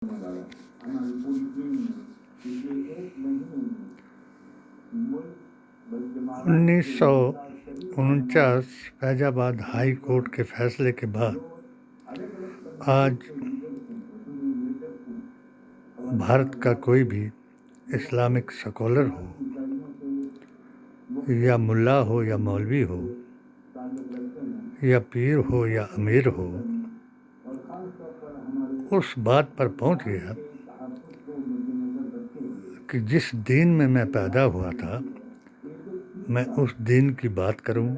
(1949) Faizabad high court के फैसले के बाद आज भारत का कोई भी इस्लामिक स्कॉलर हो या मुल्ला हो या मौलवी हो या पीर हो या अमीर हो, उस बात पर पहुंच गया कि जिस दीन में मैं पैदा हुआ था, मैं उस दीन की बात करूं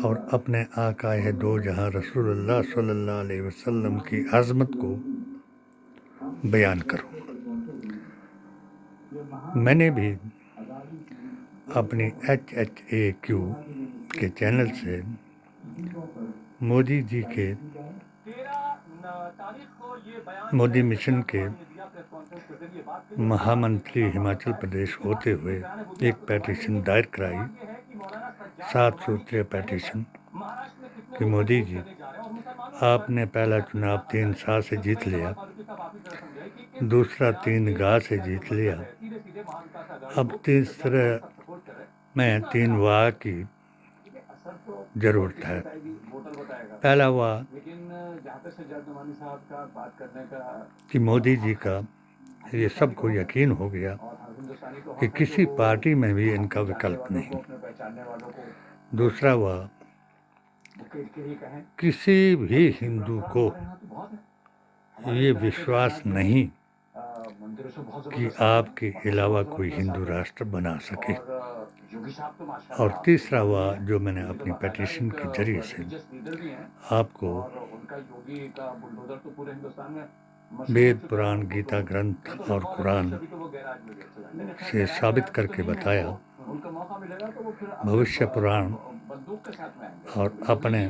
और अपने आकाए दो जहां रसूलुल्लाह सल्लल्लाहु अलैहि वसल्लम की अज़मत को बयान करूं। मैंने भी अपनी HHAQ के चैनल से मोदी जी के मोदी मिशन के महामंत्री हिमाचल प्रदेश होते हुए एक पेटिशन दायर कराई, 7 सूत्रीय पेटिशन, कि मोदी जी, आपने पहला चुनाव 3 सा से जीत लिया, दूसरा 3 गा से जीत लिया, अब तीसरे में 3 वाह की ज़रूरत है। पहला वाह कि मोदी जी का ये सबको यकीन हो गया कि किसी पार्टी में भी इनका विकल्प नहीं। दूसरा वाह, किसी भी हिंदू को ये विश्वास नहीं कि आपके अलावा कोई हिंदू राष्ट्र बना सके। और तीसरा वाह, जो मैंने अपनी पेटिशन के जरिए से आपको वेद, पुराण, गीता ग्रंथ और कुरान से साबित करके बताया, भविष्य पुराण और अपने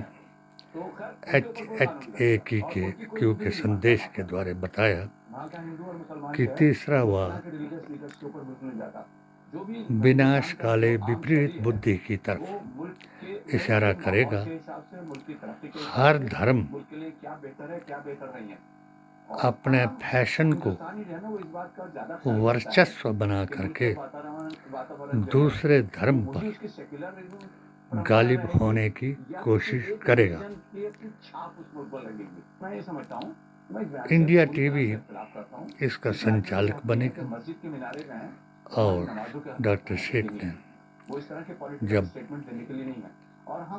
HHAQ के संदेश के द्वारा बताया कि तीसरा वाह विनाश काले विपरीत बुद्धि की तरफ इशारा करेगा। हर धर्म अपने फैशन को वर्चस्व बना करके दूसरे धर्म पर गालिब होने की कोशिश करेगा। इंडिया टीवी इसका संचालक बनेगा और डॉक्टर शेख ने जब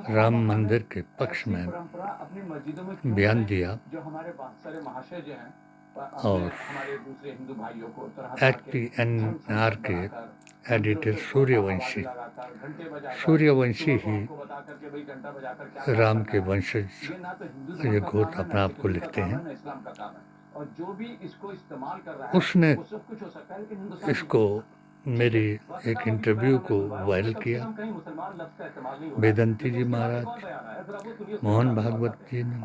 राम मंदिर के पक्ष में बयान दिया और HPNR के एडिटर सूर्यवंशी ही राम के वंशज ये गोत्र अपने आप को लिखते हैं, उसने इसको मेरी एक इंटरव्यू को वायरल किया। वेदंती जी महाराज, मोहन भागवत जी ने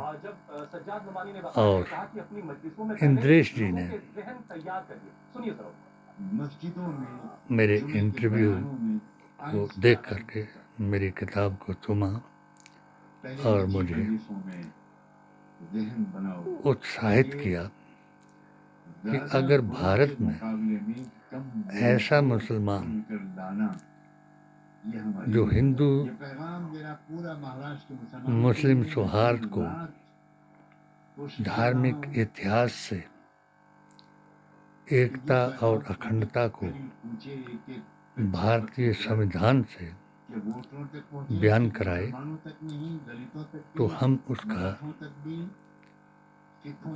और इंद्रेश जी ने मेरे इंटरव्यू को देख करके मेरी किताब को चुमा और मुझे उत्साहित किया कि अगर भारत में ऐसा मुसलमान जो हिंदू मुस्लिम सौहार्द को, धार्मिक इतिहास से एकता और अखंडता को भारतीय संविधान से बयान कराए, तो हम उसका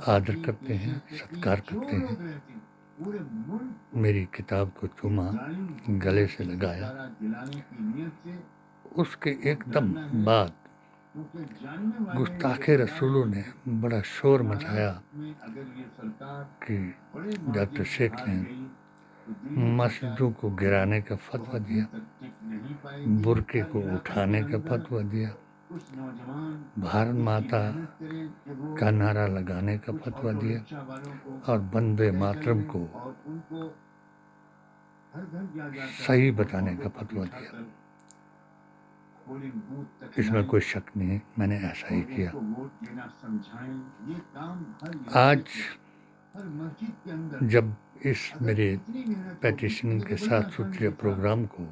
आदर करते हैं, सत्कार करते हैं। मेरी किताब को चूमा, गले से लगाया। उसके एकदम बाद गुस्ताखे रसूलों ने बड़ा शोर मचाया कि डॉक्टर शेख ने मस्जिदों को गिराने का फतवा दिया, बुर्के को उठाने का फतवा दिया, भारत माता का नारा लगाने का फतवा दिया और वंदे मातरम को सही बताने का फतवा दिया। इसमें कोई शक नहीं, मैंने ऐसा ही किया। आज जब इस मेरे पेटिशन के साथ सूत्रीय प्रोग्राम को,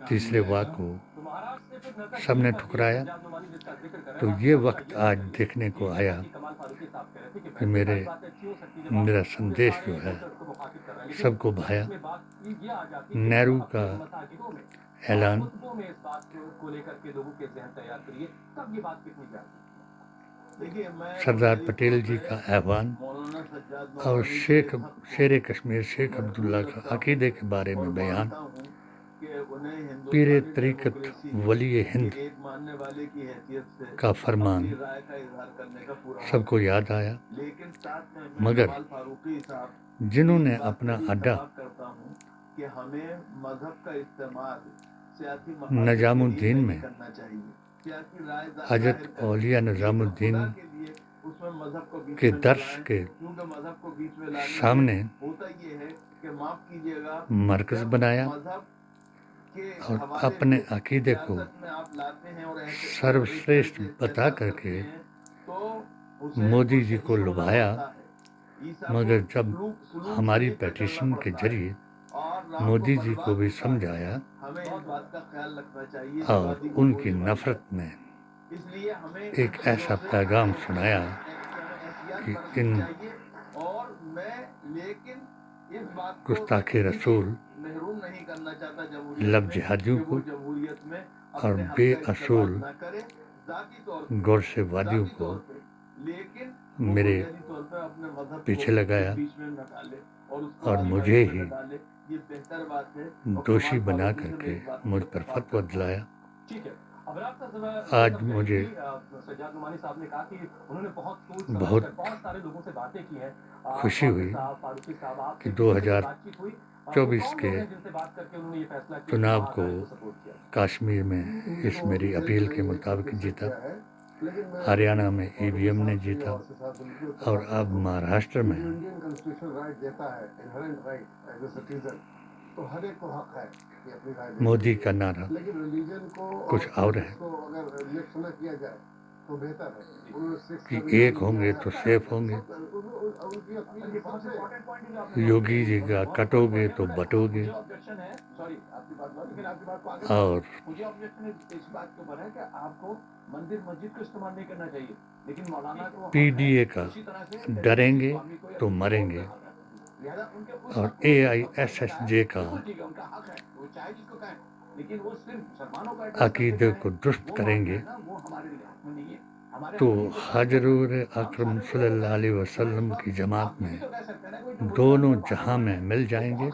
तीसरे वाक को सबने ठुकराया, तो ये वक्त आज देखने को आया कि मेरा संदेश जो है सबको भाया। नेहरू का ऐलान, सरदार पटेल जी का आह्वान और शेर कश्मीर शेख अब्दुल्ला का अकीदे के बारे में बयान, पीर तरीक़त वली हिंद का फरमान सबको याद आया। मगर जिन्होंने अपना अड्डा निजामुद्दीन में, हजरत औलिया निजामुद्दीन के दर्स के सामने मरकज़ बनाया और अपने अकीदे को सर्वश्रेष्ठ बता करके मोदी जी को लुभाया। मगर जब हमारी पेटिशन के जरिए मोदी जी को भी समझाया और उनकी नफरत में एक ऐसा पैगाम सुनाया कि इन गुस्ताखे रसूल, लब जिहादियों को और बेअसूल गौरसेवादियों को मेरे पीछे लगाया और मुझे ही दोषी बना करके मुझ पर फतवा दिलाया। आज मुझे बहुत खुशी हुई कि 2024 के चुनाव को कश्मीर में इस मेरी अपील के मुताबिक जीता, हरियाणा में EVM ने जीता और अब महाराष्ट्र में मोदी का नारा कुछ और है कि एक होंगे तो सेफ होंगे, योगी जी का कटोगे तो बटोगे। और मुझे ऑब्जेक्शन इस बात के ऊपर है कि आपको मंदिर मस्जिद को इस्तेमाल नहीं करना चाहिए, लेकिन मौलाना को PDA का डरेंगे तो मरेंगे और AISSJ का अकीदे को दुरुस्त करेंगे तो हजरूर अकरम सल्लल्लाहु अलैहि वसल्लम की जमात में दोनों जहां में मिल जाएंगे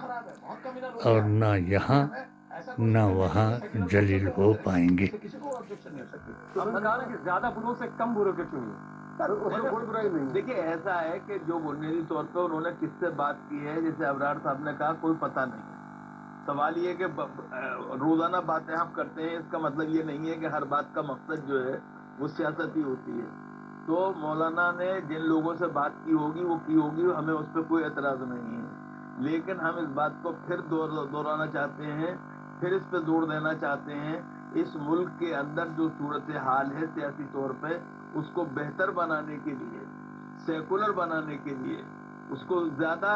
और ना यहाँ ना वहाँ जलील हो पाएंगे। ज्यादा बुरों से कम बुरों के चुनिए। कोई बुराई नहीं। देखिए ऐसा है कि जो बुनियादी तौर पे उन्होंने किससे बात की है, जैसे अबरार साहब ने कहा, कोई पता नहीं है। सवाल ये कि रोजाना बातें हम करते हैं, इसका मतलब ये नहीं है कि हर बात का मकसद जो है वो सियासत ही होती है। तो मौलाना ने जिन लोगों से बात की होगी वो की होगी, हमें उस पर कोई एतराज नहीं है। लेकिन हम इस बात को फिर दोहराना चाहते हैं, फिर इस पर जोर देना चाहते हैं, इस मुल्क के अंदर जो सूरत हाल है सियासी तौर पे, उसको बेहतर बनाने के लिए, सेकुलर बनाने के लिए, उसको ज्यादा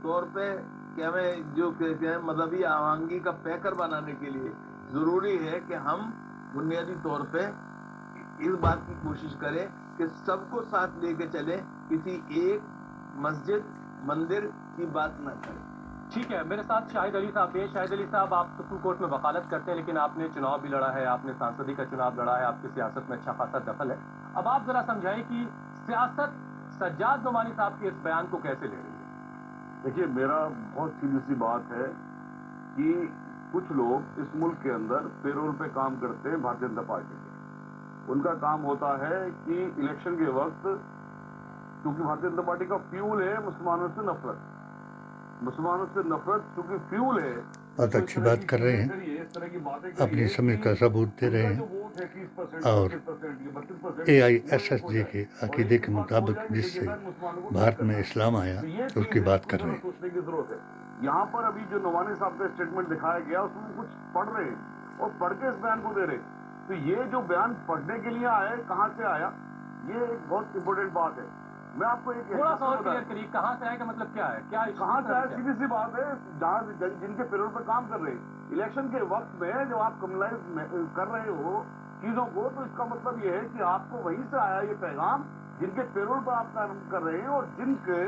तौर पे क्या हमें जो कहते हैं मजहबी आवांगी का पैकर बनाने के लिए जरूरी है कि हम बुनियादी तौर पे इस बात की कोशिश करें कि सबको साथ लेके चले, किसी एक मस्जिद मंदिर की बात ना करें। ठीक है, मेरे साथ शाहिद अली साहब हैं। शाहिद अली साहब, आप सुप्रीम कोर्ट में वकालत करते हैं, लेकिन आपने चुनाव भी लड़ा है, आपने सांसदी का चुनाव लड़ा है, आपकी सियासत में अच्छा खासा दखल है। अब आप जरा समझाएं कि सियासत सज्जाद नोमानी साहब के इस बयान को कैसे ले रही है। देखिए, मेरा बहुत सीधी सी बात है कि कुछ लोग इस मुल्क के अंदर पेरोल पे काम करते हैं भारतीय जनता पार्टी के। उनका काम होता है कि इलेक्शन के वक्त, क्योंकि भारतीय जनता पार्टी का फ्यूल है मुसलमानों से नफरत, मुसलमानों से नफरत चूंकि फ्यूल है, बहुत अच्छी बात कर रहे हैं, अपनी समय का सबूत दे रहे हैं और AISSJ के अकीदे के मुताबिक जिससे भारत में इस्लाम आया उसकी बात कर रहे हैं। सोचने की जरूरत है। यहाँ पर अभी जो नोमानी साहब का स्टेटमेंट दिखाया गया उसमें कुछ पढ़ रहे हैं और पढ़ के इस बयान को दे रहे, तो ये जो बयान पढ़ने के लिए आया, कहाँ से आया, ये एक बहुत इंपॉर्टेंट बात है। मैं आपको एक थोड़ा सा और क्लियर करिए, कहाँ से आएगा मतलब क्या है, क्या कहाँ से आए? सीधी सी बात है, जहाँ जिनके पेरोल पर काम कर रहे हैं इलेक्शन के वक्त में जब आप कम्युनलाइज कर रहे हो चीजों को, तो इसका मतलब ये है कि आपको वहीं से आया ये पैगाम जिनके पेरोल पर आप काम कर रहे हैं और जिनके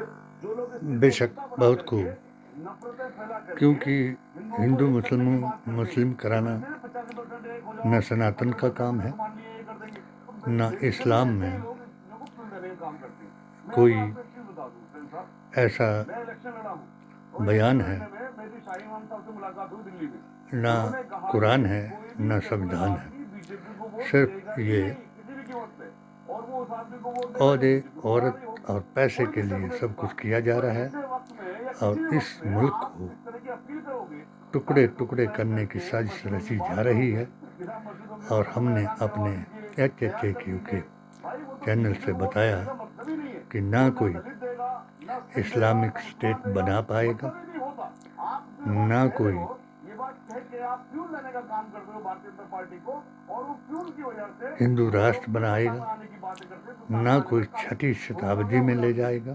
जो लोग बेशक बहुत खूब, क्योंकि हिंदू मुस्लिम कराना न सनातन का काम है, न इस्लाम में कोई ऐसा बयान है, न कुरान है, न संविधान है। सिर्फ ये औहदे, औरत और पैसे के लिए सब कुछ किया जा रहा है और इस मुल्क को टुकड़े टुकड़े करने की साजिश रची जा रही है। और हमने अपने HHAQ के चैनल से बताया कि ना कोई इस्लामिक स्टेट बना पाएगा, ना कोई हिंदू राष्ट्र बनाएगा, ना कोई छठी शताब्दी में ले जाएगा।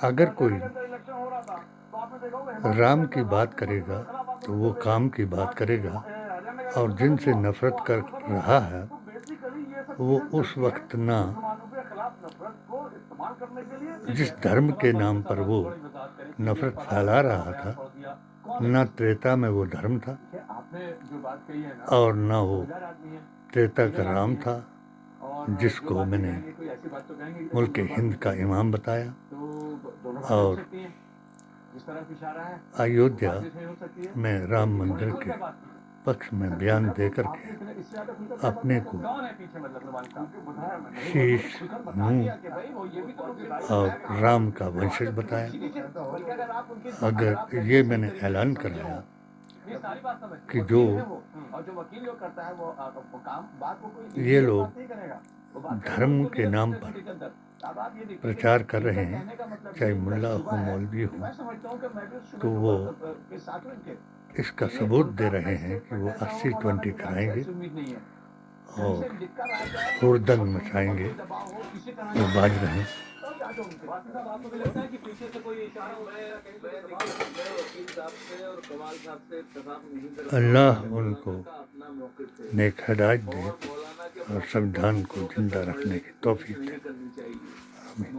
अगर कोई राम की बात करेगा तो वो काम की बात करेगा, और जिनसे नफरत कर रहा है वो उस वक्त ना जिस धर्म के नाम पर वो नफरत फैला रहा था, ना त्रेता में वो धर्म था और ना वो त्रेता का राम था जिसको मैंने मुल्क हिंद का इमाम बताया। और अयोध्या में राम मंदिर के पक्ष में बयान देकर के अपने को शीश, मुंह और राम का वंशज बताया। अगर ये मैंने ऐलान कराया कि जो ये लोग धर्म के नाम पर प्रचार कर रहे हैं, चाहे मुल्ला हो, मौलवी हो, तो वो इसका सबूत दे रहे हैं कि वो 80-20 कराएंगे और हुरदंग मचाएंगे। वो बाज रहे हैं। अल्लाह उनको नेक हिदायत दे और संविधान को जिंदा रखने की तौफीक दे। आमीन।